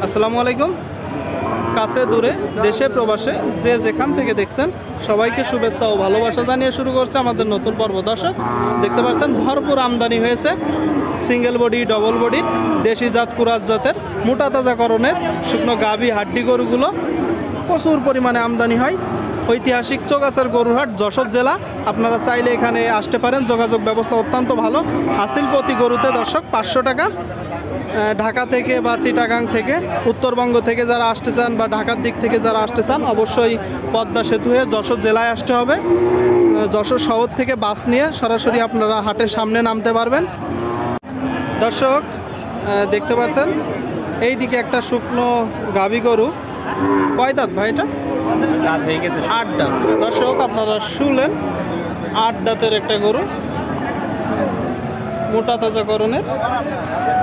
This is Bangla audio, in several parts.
আসসালামু আলাইকুম। কাছে দূরে দেশে প্রবাসে যে যেখান থেকে দেখছেন সবাইকে শুভেচ্ছা ও ভালোবাসা জানিয়ে শুরু করছে আমাদের নতুন পর্ব। দর্শক দেখতে পাচ্ছেন ভরপুর আমদানি হয়েছে সিঙ্গেল বডি, ডবল বডির, দেশি জাত, কুরাজ জাতের, মোটা তাজাকরণের শুকনো গাভী হাড্ডি গরুগুলো প্রচুর পরিমাণে আমদানি হয়। ঐতিহাসিক চৌগাছার গরুরহাট, যশোর জেলা। আপনারা চাইলে এখানে আসতে পারেন, যোগাযোগ ব্যবস্থা অত্যন্ত ভালো। হাসিল প্রতি গরুতে দর্শক 500 টাকা। ঢাকা থেকে বা চিটাগাং থেকে, উত্তরবঙ্গ থেকে যারা আসতে চান বা ঢাকার দিক থেকে যারা আসতে চান অবশ্যই পদ্মা সেতু হয়ে যশোর জেলায় আসতে হবে। যশোর শহর থেকে বাস নিয়ে সরাসরি আপনারা হাটের সামনে নামতে পারবেন। দর্শক দেখতে পাচ্ছেন এই দিকে একটা শুকনো গাভী গরু। কয় দাঁত ভাই এটা? 8 দাঁত। দর্শক আপনারা শুনলেন 8 দাঁতের একটা গরু, মোটা তাজাকরণের।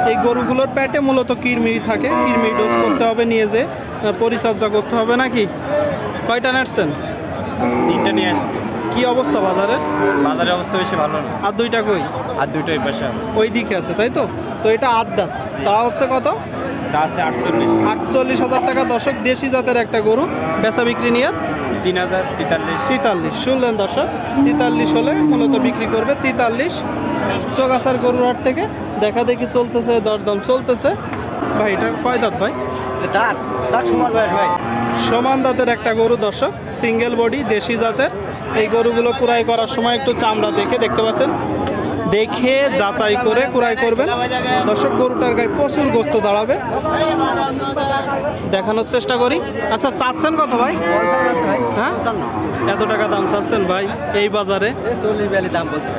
এই গরুগুলোর পেটে মূলত কিরমিরি থাকে, কিরমিরি ডোজ করতে হবে, নিয়ে যে পরিচর্যা করতে হবে নাকি? কয়টা নাড়ছেন? 3টা নিয়ে আসছি। কি অবস্থা বাজারের? বাজারের অবস্থা বেশি ভালো না। আর 2টা কই? আর 2টা ওই পাশে আছে। ওই দিকে আছে, তাই তো? তো এটা 8 দাঁত। চাওয়া হচ্ছে কত? চাচ্ছে 48। 48,000 টাকা। দর্শক দেশি জাতের একটা গরু, বেচা বিক্রি নিয়ে 3043। শুনলেন দর্শক, 43 হলে মূলত বিক্রি করবে। 43 চৌগাছার গরুর হাট থেকে দেখা দেখি চলতেছে, দরদাম চলতেছে। ভাই এটা কয় দাঁত ভাই? তার সমান বয়স ভাই। সমান দাঁতের একটা গরু দর্শক, সিঙ্গেল বডি, দেশি জাতের। এই গরুগুলো কুড়াই করার সময় একটু চামড়া দেখতে পাচ্ছেন, দেখে যাচাই করে কুড়াই করবেন দর্শক। গরুটার গায়ে প্রচুর গোস্ত দাঁড়াবে, দেখানোর চেষ্টা করি। আচ্ছা চাচ্ছেন কত ভাই? হ্যাঁ, এত টাকা দাম চাচ্ছেন ভাই এই বাজারে?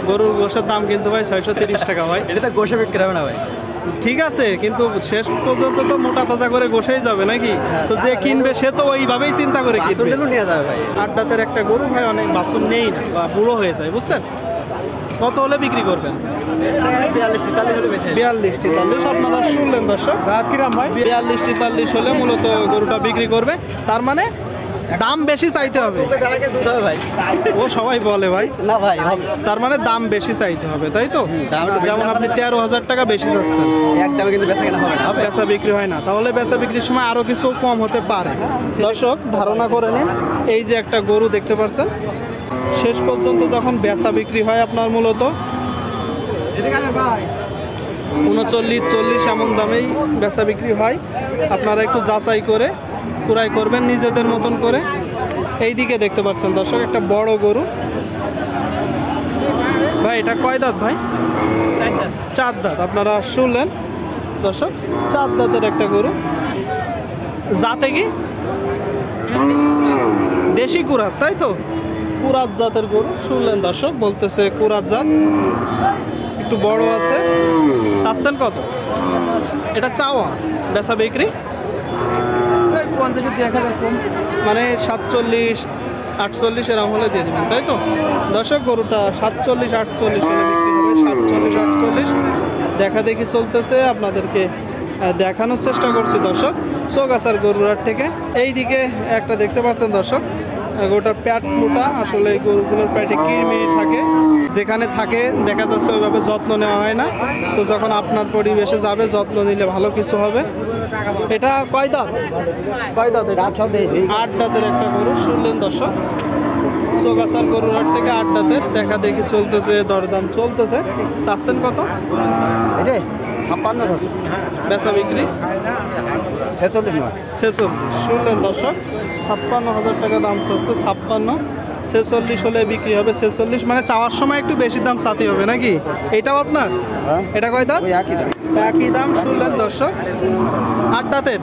গরুর গোশের দাম কিন্তু ভাই 630 টাকা ভাই। এটা তো গোশে বিক্রি হবে না ভাই। ঠিক আছে, কিন্তু শেষ পর্যন্ত তো মোটা তাজা করে গোশেই যাবে নাকি? তো যে কিনবে সে তো ওইভাবেই চিন্তা করে কিনবে। নিয়ে যাবে ভাই। 8 দাঁতের একটা গরু ভাই, অনেক বাছুর নেই না বা বুড়ো হয়ে যায়, বুঝছেন? কত হলে বিক্রি করবেন? 42-43 আপনারা শুনলেন দর্শক। কিরাম ভাই 42-43 হলে মূলত গরুটা বিক্রি করবে। তার মানে দাম বেশি চাইতে হবে ভাই। ও সবাই বলে ভাই। না ভাই, তার মানে দাম বেশি চাইতে হবে, তাই তো? যেমন আপনি 13,000 টাকা বেশি চাচ্ছেন, একদমই কিন্তু বেচা কেনা হবে না। বেচা বিক্রি হয় না, তাহলে বেচা বিক্রির সময় আরো কিছু কম হতে পারে। দর্শক ধারণা করে নিন, এই যে একটা গরু দেখতে পাচ্ছেন, শেষ পর্যন্ত যখন বেচা বিক্রি হয় আপনার মূলত 39-40 এমন দামেই বেচা বিক্রি হয়। আপনারা একটু যাচাই করে কুড়াই করবেন নিজেদের মতন করে। এই দিকে দেখতে পাচ্ছেন দর্শক একটা বড় গরু। ভাই এটা কয় দাঁত ভাই? 4 দাঁত। আপনারা শুনলেন দর্শক, 4 দাঁতের একটা গরু। জাতে কি? দেশি কুরাজ, তাই তো? কুরাজ জাতের গরু শুনলেন দর্শক, বলতেছে কুরাজ জাত, একটু বড় আছে। চাচ্ছেন কত? এটা চাওয়া, বেচা বিক্রি 50-1000 কম, মানে 47-48 এরকম হলে দিয়ে দেবেন, তাই তো? দর্শক গরুটা 47-48 হলে বিক্রি হবে। 47-48 দেখা দেখি চলতেছে, আপনাদেরকে দেখানোর চেষ্টা করছি দর্শক চৌগাছার গরুরহাট থেকে। এই দিকে একটা দেখতে পাচ্ছেন দর্শক, গরুটার পেট মোটা। আসলে এই গরুগুলোর পেটে কিরমিরি থাকে, যেখানে থাকে দেখা যাচ্ছে ওইভাবে যত্ন নেওয়া হয় না। তো যখন আপনার পরিবেশে যাবে যত্ন নিলে ভালো কিছু হবে। এটা কয় দাঁত? 8 দাঁতের একটা গরু শুনলেন দর্শক, চৌগাছার গরুরহাট থেকে 8 দাঁতের দেখা দেখি চলতেছে, দরদাম চলতেছে। চাচ্ছেন কত? 56। বেচা বিক্রি 46। শুনলেন দর্শক, 56,000 টাকা দাম চাচ্ছে। 56-46 হলে বিক্রি হবে। 46 মানে চাওয়ার সময় একটু বেশি দাম চাতে হবে নাকি? এটাও আপনার? এটা কয় দাঁত? একই দাম। শুনলেন দর্শক 8 দাঁতের।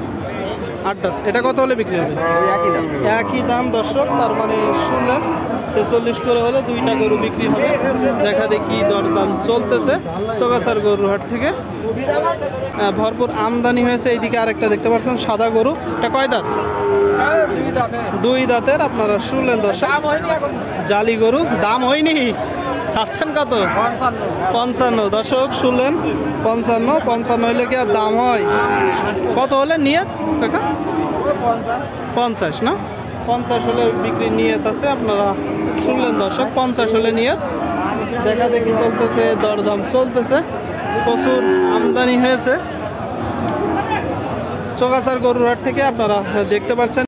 8 দাঁত। এটা কত হলে বিক্রি হবে? একই দাম দর্শক। তার মানে শুনলেন 46 করে হলে 2টা গরু বিক্রি হবে। দেখা দেখি দরদাম চলতেছে চৌগাছার গরুরহাট থেকে। ভরপুর আমদানি হয়েছে। এইদিকে আরেকটা দেখতে পাচ্ছেন সাদা গরু। এটা কয় দাঁত? 2 দাঁতের। আপনারা শুনলেন দর্শক, জালি গরু। দাম হয়নি, চাচ্ছেন কত? 55। দর্শক শুনলেন 55 হইলে কি আর দাম হয়? কত হলে নিয়ত কাকা? 50 না? 50 হলে বিক্রি নিয়ত আছে। আপনারা শুনলেন দর্শক, 50 হলে নিয়ত। দেখা দেখি চলতেছে, দরদাম চলতেছে, প্রচুর আমদানি হয়েছে। চৌগাছার গরুর হাট থেকে আপনারা দেখতে পাচ্ছেন।